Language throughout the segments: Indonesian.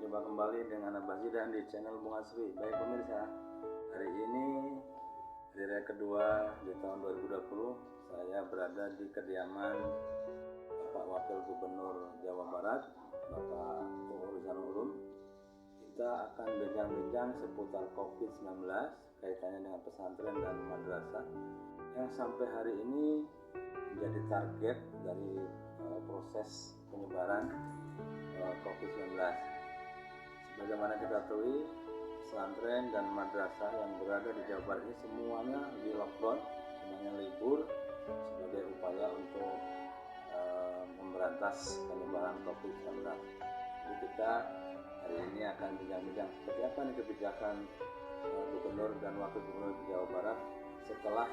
Jumpa kembali dengan Abah Zidan di channel Bung Asri. Baik pemirsa, hari ini hari raya kedua di tahun 2020, saya berada di kediaman Bapak Wakil Gubernur Jawa Barat, Bapak Rizanul Ulum. Kita akan bincang-bincang seputar COVID-19 kaitannya dengan pesantren dan madrasah yang sampai hari ini menjadi target dari proses penyebaran COVID-19. Sebagaimana kita ketahui, pesantren dan madrasah yang berada di Jawa Barat ini semuanya di lockdown, semuanya libur sebagai upaya untuk memberantas penyebaran COVID-19. Jadi kita hari ini akan bincang-bincang seperti apa nih kebijakan Gubernur dan Wakil Gubernur di Jawa Barat setelah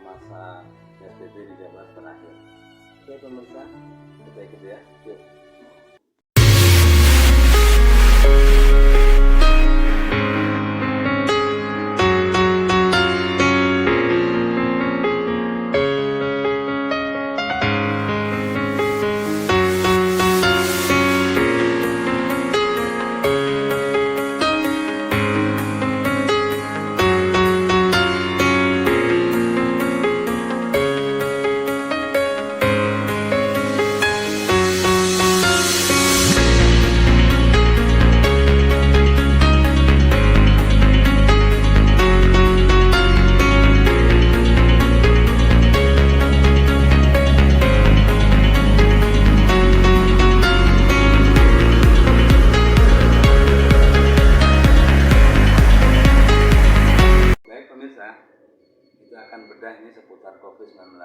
masa PSBB di Jawa Barat berakhir. Oke pemirsa, kita ikut ya. Yuk. Kita akan bedah ini seputar COVID-19,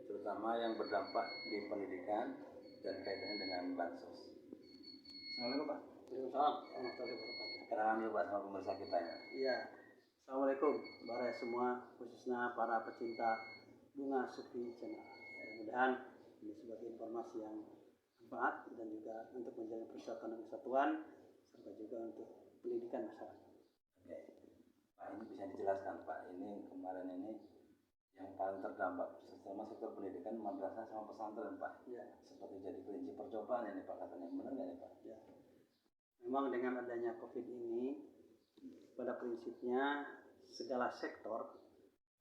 terutama yang berdampak di pendidikan dan kaitannya dengan bansos. Assalamualaikum Pak. Waalaikumsalam. Kenalan dulu Pak sama pemirsa kita ya. Iya. Assalamualaikum para semua, khususnya para pecinta bunga sufi channel. Mudah-mudahan ini sebagai informasi yang manfaat dan juga untuk menjaga persatuan dan kesatuan serta juga untuk pendidikan masyarakat. Oke. Pak, ini bisa dijelaskan Pak, ini kemarin ini yang paling terdampak selama sektor pendidikan madrasah sama pesantren Pak. Ya. Seperti jadi kelinci percobaan ini Pak, katanya benar nggak nih Pak? Ya. Memang dengan adanya COVID ini, pada prinsipnya segala sektor,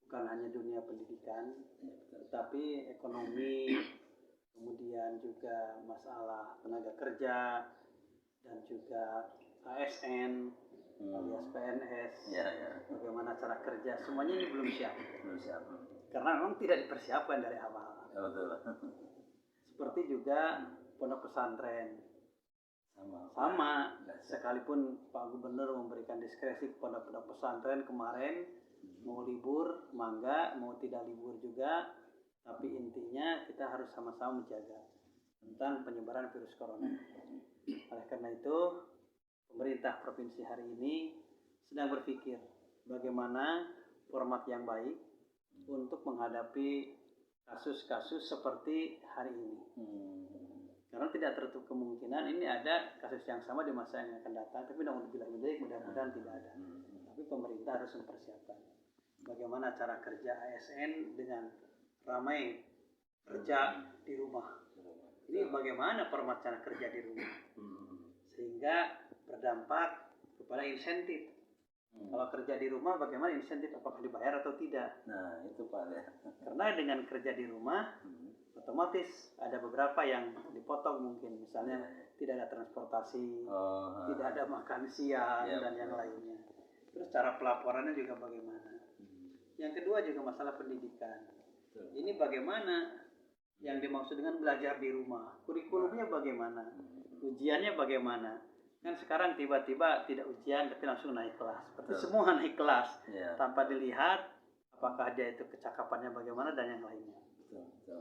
bukan hanya dunia pendidikan, tetapi ekonomi, kemudian juga masalah tenaga kerja dan juga ASN, alias PNS, bagaimana cara kerja, semuanya ini belum siap. Karena memang tidak dipersiapkan dari awal. Ya, betul. Seperti juga pondok pesantren, sama. Sekalipun Pak Gubernur memberikan diskresi kepada pondok pesantren kemarin, mau libur, mangga, mau tidak libur juga, tapi intinya kita harus sama-sama menjaga tentang penyebaran virus corona. Oleh karena itu, pemerintah provinsi hari ini sedang berpikir bagaimana format yang baik untuk menghadapi kasus-kasus seperti hari ini. Karena tidak tertutup kemungkinan ini ada kasus yang sama di masa yang akan datang, tapi mudah-mudahan tidak ada. Tapi pemerintah harus mempersiapkan bagaimana cara kerja ASN dengan ramai kerja di rumah. Ini bagaimana format cara kerja di rumah, sehingga berdampak kepada insentif. Kalau kerja di rumah, bagaimana insentif, apakah dibayar atau tidak? Nah, itu Pak ya. Karena dengan kerja di rumah, otomatis ada beberapa yang dipotong mungkin, misalnya tidak ada transportasi, tidak ada makan siang dan yang lainnya. Terus cara pelaporannya juga bagaimana? Yang kedua juga masalah pendidikan. Ini bagaimana yang dimaksud dengan belajar di rumah? Kurikulumnya bagaimana? Ujiannya bagaimana? Kan sekarang tiba-tiba tidak ujian tapi langsung naik kelas. Seperti semua naik kelas tanpa dilihat apakah dia itu kecakapannya bagaimana dan yang lainnya.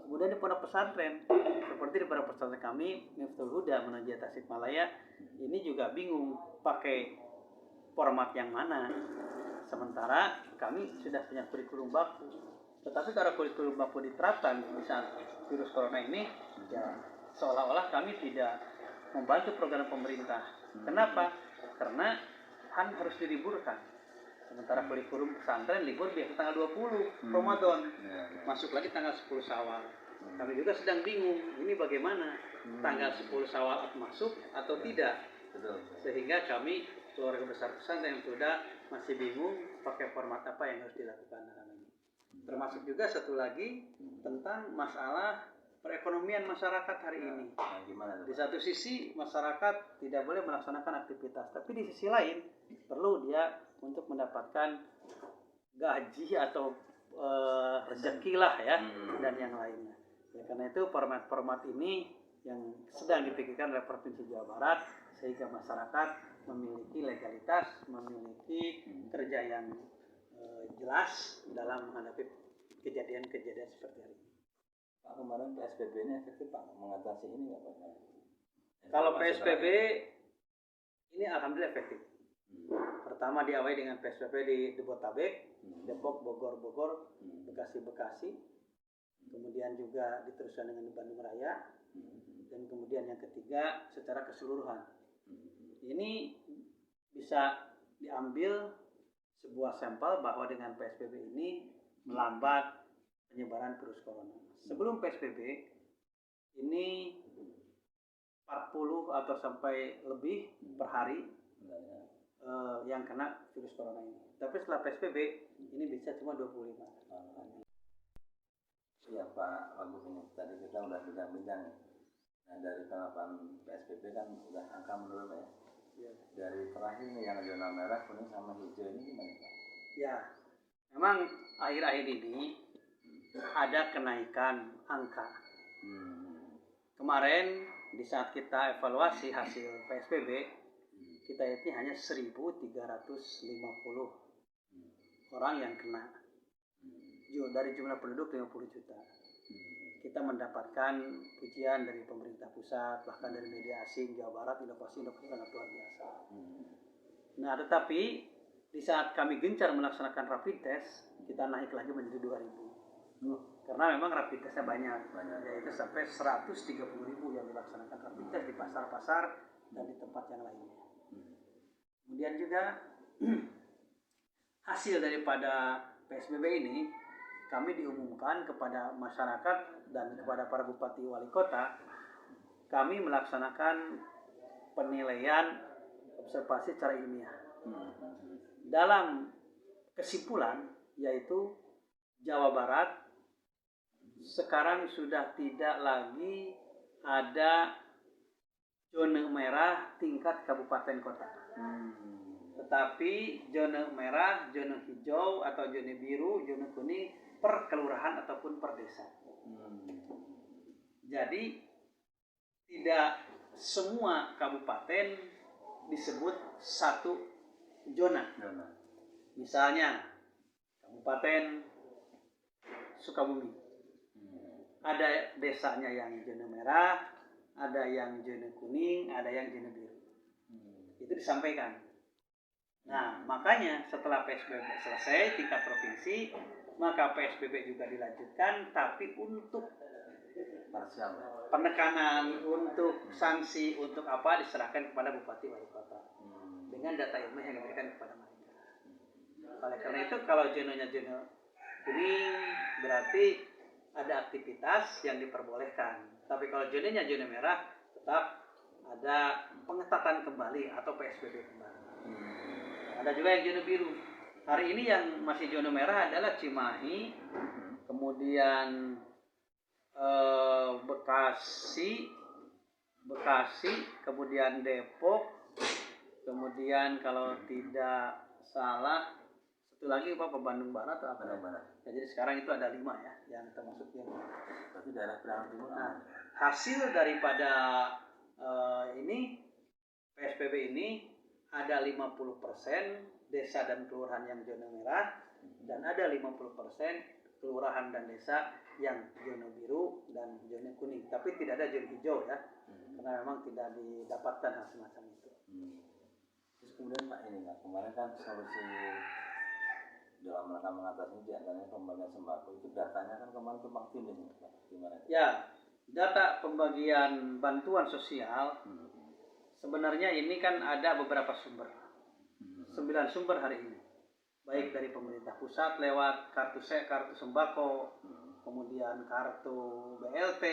Kemudian di pondok pesantren, seperti di pondok pesantren kami Miftahul Huda menuju Tasikmalaya, ini juga bingung pakai format yang mana. Sementara kami sudah punya kurikulum baku. Tetapi kalau kurikulum baku diterapkan misal virus corona ini, ya seolah-olah kami tidak membantu program pemerintah. Kenapa? Karena harus diliburkan. Sementara kurikulum pesantren libur biasa tanggal 20 Ramadan. Masuk lagi tanggal 10 Syawal. Kami juga sedang bingung, ini bagaimana? Tanggal 10 Syawal masuk atau tidak? Betul. Sehingga kami keluarga besar pesantren yang sudah masih bingung pakai format apa yang harus dilakukan dalam ini. Termasuk juga satu lagi tentang masalah perekonomian masyarakat hari ini. Nah, gimana Di satu sisi masyarakat tidak boleh melaksanakan aktivitas, tapi di sisi lain perlu dia untuk mendapatkan gaji atau rezeki lah ya, dan yang lainnya. Ya, karena itu format-format ini yang sedang dipikirkan oleh Provinsi Jawa Barat sehingga masyarakat memiliki legalitas, memiliki kerja yang jelas dalam menghadapi kejadian-kejadian seperti hari ini. Pak, kemarin PSBB ini efektif Pak mengatasi ini nggak Pak? Kalau PSBB ini alhamdulillah efektif. Pertama diawali dengan PSBB di Jabodetabek, Depok, Bogor, Bekasi, kemudian juga diteruskan dengan di Bandung Raya, dan kemudian yang ketiga secara keseluruhan. Ini bisa diambil sebuah sampel bahwa dengan PSBB ini melambat penyebaran virus corona. Sebelum PSBB ini 40 atau sampai lebih per hari yang kena virus corona ini. Tapi setelah PSBB ini bisa cuma 25. Iya Pak Wagub, ini tadi kita udah bincang-bincang. Nah dari penerapan PSBB kan udah angka menurun ya. Ya. Dari terakhir nih yang zona merah, kuning sama hijau ini gimana Pak? Ya, memang akhir-akhir ini ada kenaikan angka. Kemarin di saat kita evaluasi hasil PSBB, kita ini hanya 1.350 orang yang kena. Dari jumlah penduduk 50 juta. Kita mendapatkan pujian dari pemerintah pusat, bahkan dari media asing, Jawa Barat, inovasi sangat luar biasa. Nah, tetapi di saat kami gencar melaksanakan rapid test, kita naik lagi menjadi 2.000. Karena memang rapid testnya banyak. Yaitu sampai 130.000 yang dilaksanakan rapid test di pasar-pasar dan di tempat yang lainnya. Kemudian juga hasil daripada PSBB ini kami diumumkan kepada masyarakat dan kepada para bupati wali kota. Kami melaksanakan penilaian observasi secara ilmiah. Dalam kesimpulan yaitu Jawa Barat sekarang sudah tidak lagi ada zona merah tingkat kabupaten kota. Tetapi zona merah, zona hijau atau zona biru, zona kuning per kelurahan ataupun per desa. Jadi tidak semua kabupaten disebut satu zona. Misalnya Kabupaten Sukabumi, ada desanya yang zona merah, ada yang zona kuning, ada yang zona biru. Itu disampaikan. Nah, makanya setelah PSBB selesai tingkat provinsi, maka PSBB juga dilanjutkan, tapi untuk Parsial. penekanan, untuk sanksi, untuk apa diserahkan kepada bupati wali kota dengan data ilmiah yang diberikan kepada mereka. Oleh karena itu, kalau zonanya zona kuning berarti ada aktivitas yang diperbolehkan. Tapi kalau zonanya zona merah, tetap ada pengetatan kembali atau PSBB kembali. Ada juga yang zona biru. Hari ini yang masih zona merah adalah Cimahi, kemudian Bekasi, kemudian Depok, kemudian kalau tidak salah satu lagi apa Bandung Barat atau apa? Barat. Ya, jadi sekarang itu ada 5 ya yang termasuk yang. Berarti daerah Priangan Timur. Nah, hasil daripada ini PSBB ini ada 50% desa dan kelurahan yang zona merah dan ada 50% kelurahan dan desa yang zona biru dan zona kuning, tapi tidak ada zona hijau ya, karena memang tidak didapatkan hal semacam itu. Terus kemudian Pak ini Pak, kemarin kan solusi dalam rangka mengatasi diantaranya pembagian sembako itu datanya kan kemarin tumpang tindih Pak, gimana? Ya, data pembagian bantuan sosial sebenarnya ini kan ada beberapa sumber, 9 sumber hari ini, baik dari pemerintah pusat lewat kartu sembako, kemudian kartu BLT,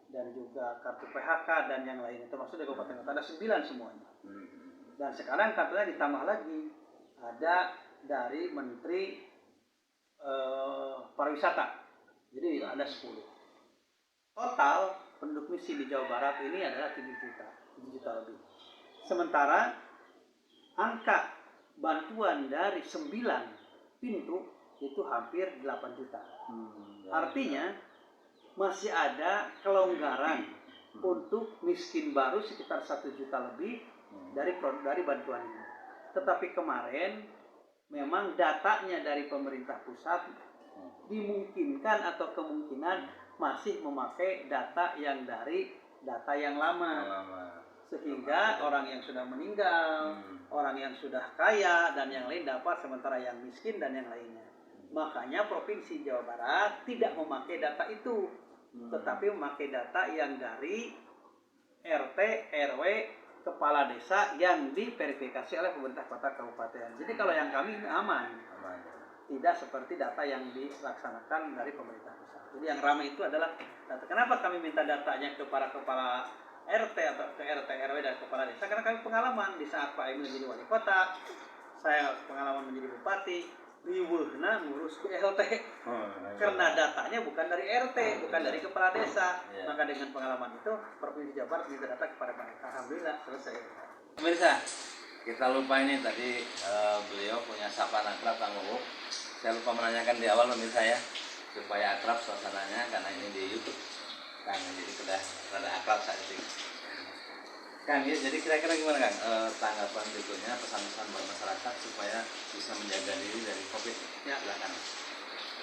dan juga kartu PHK dan yang lainnya, termasuk dari kabupaten kota, ada 9 semuanya. Dan sekarang katanya ditambah lagi, ada dari Menteri Pariwisata, jadi ada 10. Total penduduk misi di Jawa Barat ini adalah 7 juta lebih. Sementara angka bantuan dari 9 pintu itu hampir 8 juta. Artinya masih ada kelonggaran untuk miskin baru sekitar 1 juta lebih dari bantuan ini. Tetapi kemarin memang datanya dari pemerintah pusat dimungkinkan atau kemungkinan masih memakai data yang lama. Sehingga orang yang sudah meninggal, orang yang sudah kaya dan yang lain dapat, sementara yang miskin dan yang lainnya. Makanya Provinsi Jawa Barat tidak memakai data itu, tetapi memakai data yang dari RT, RW, kepala desa yang diverifikasi oleh pemerintah kota kabupaten. Jadi kalau yang kami ini aman. Tidak seperti data yang dilaksanakan dari pemerintah pusat. Jadi yang ramai itu adalah data. Kenapa kami minta datanya ke para kepala RT atau ke RT, RW dan kepala desa? Karena kami pengalaman di saat Pak Emil menjadi wali kota, saya pengalaman menjadi bupati, riweuhna ngurus ke LT. Karena datanya bukan dari RT, bukan dari kepala desa. Maka dengan pengalaman itu, Provinsi Jawa Barat minta data kepada mereka. Alhamdulillah selesai. Pemirsa, kita lupa ini tadi beliau punya sapaan akrab Kang Uuk. Saya lupa menanyakan di awal pemirsa ya, supaya akrab suasananya karena ini di YouTube. Kang, jadi sudah rada akrab saat ini. Kang, ya, jadi kira-kira gimana Kang tanggapan berikutnya, pesan-pesan buat masyarakat supaya bisa menjaga diri dari COVID? Ya. Silakan.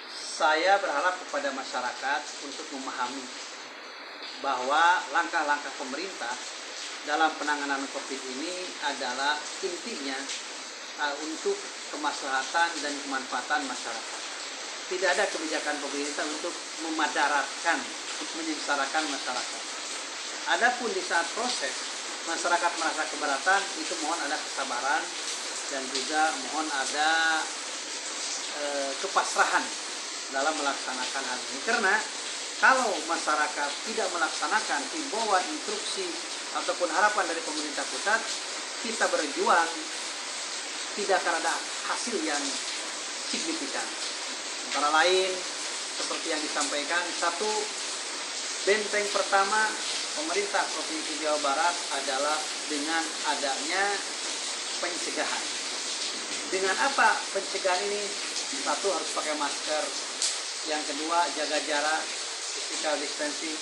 Saya berharap kepada masyarakat untuk memahami bahwa langkah-langkah pemerintah dalam penanganan COVID ini adalah intinya untuk kemaslahatan dan kemanfaatan masyarakat. Tidak ada kebijakan pemerintah untuk memadaratkan, menyengsarakan masyarakat. Adapun di saat proses masyarakat merasa keberatan, itu mohon ada kesabaran dan juga mohon ada kepasrahan dalam melaksanakan hal ini. Karena kalau masyarakat tidak melaksanakan himbauan, instruksi ataupun harapan dari pemerintah pusat, kita berjuang tidak akan ada hasil yang signifikan. Antara lain seperti yang disampaikan, satu, benteng pertama pemerintah Provinsi Jawa Barat adalah dengan adanya pencegahan. Dengan apa pencegahan ini? Satu, harus pakai masker. Yang kedua, jaga jarak, physical distancing.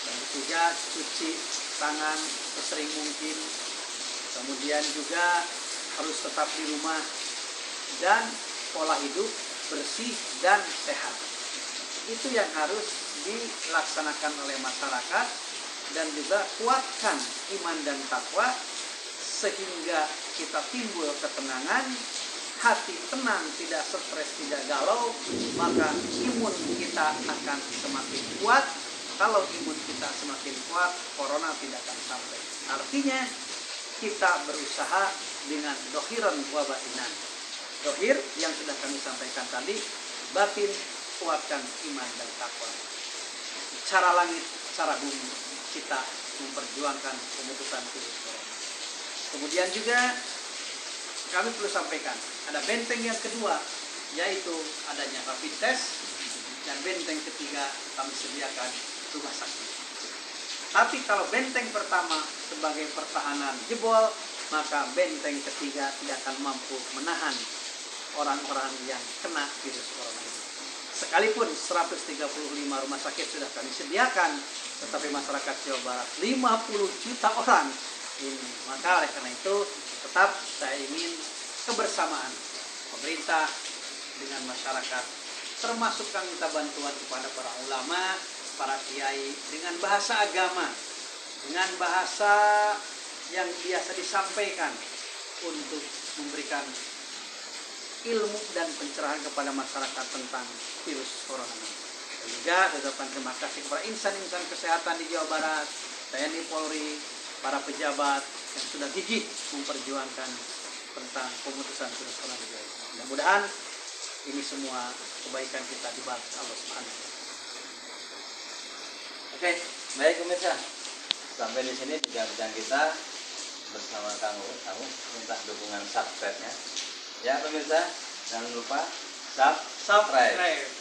Yang ketiga, cuci tangan sesering mungkin. Kemudian juga harus tetap di rumah dan pola hidup bersih dan sehat. Itu yang harus dilaksanakan oleh masyarakat, dan juga kuatkan iman dan takwa sehingga kita timbul ketenangan, hati tenang, tidak stres, tidak galau, maka imun kita akan semakin kuat. Kalau imun kita semakin kuat, corona tidak akan sampai. Artinya kita berusaha dengan dohiran wa batinan. Dohir yang sudah kami sampaikan tadi, batin kuatkan iman dan takwa. Cara langit, cara bumi, kita memperjuangkan pemutusan virus corona. Kemudian juga kami perlu sampaikan, ada benteng yang kedua, yaitu adanya rapid test, dan benteng ketiga kami sediakan rumah sakit. Tapi kalau benteng pertama sebagai pertahanan jebol, maka benteng ketiga tidak akan mampu menahan orang-orang yang kena virus corona ini. Sekalipun 135 rumah sakit sudah kami sediakan, tetapi masyarakat Jawa Barat 50 juta orang ini. Maka oleh karena itu tetap saya ingin kebersamaan pemerintah dengan masyarakat, termasuk kami minta bantuan kepada para ulama, para kiai, dengan bahasa agama, dengan bahasa yang biasa disampaikan untuk memberikan ilmu dan pencerahan kepada masyarakat tentang virus corona ini. Dan juga ucapan terima kasih kepada insan-insan kesehatan di Jawa Barat, TNI, Polri, para pejabat yang sudah gigih memperjuangkan tentang pemutusan virus corona di Jawa Barat. Mudah-mudahan ini semua kebaikan kita dibalas Allah Subhanahu wa Ta'ala. Oke. Baik pemirsa, sampai di sini bincang-bincang kita bersama Kang Uus. Kamu minta dukungan subscribe-nya. Ya pemirsa, jangan lupa subscribe.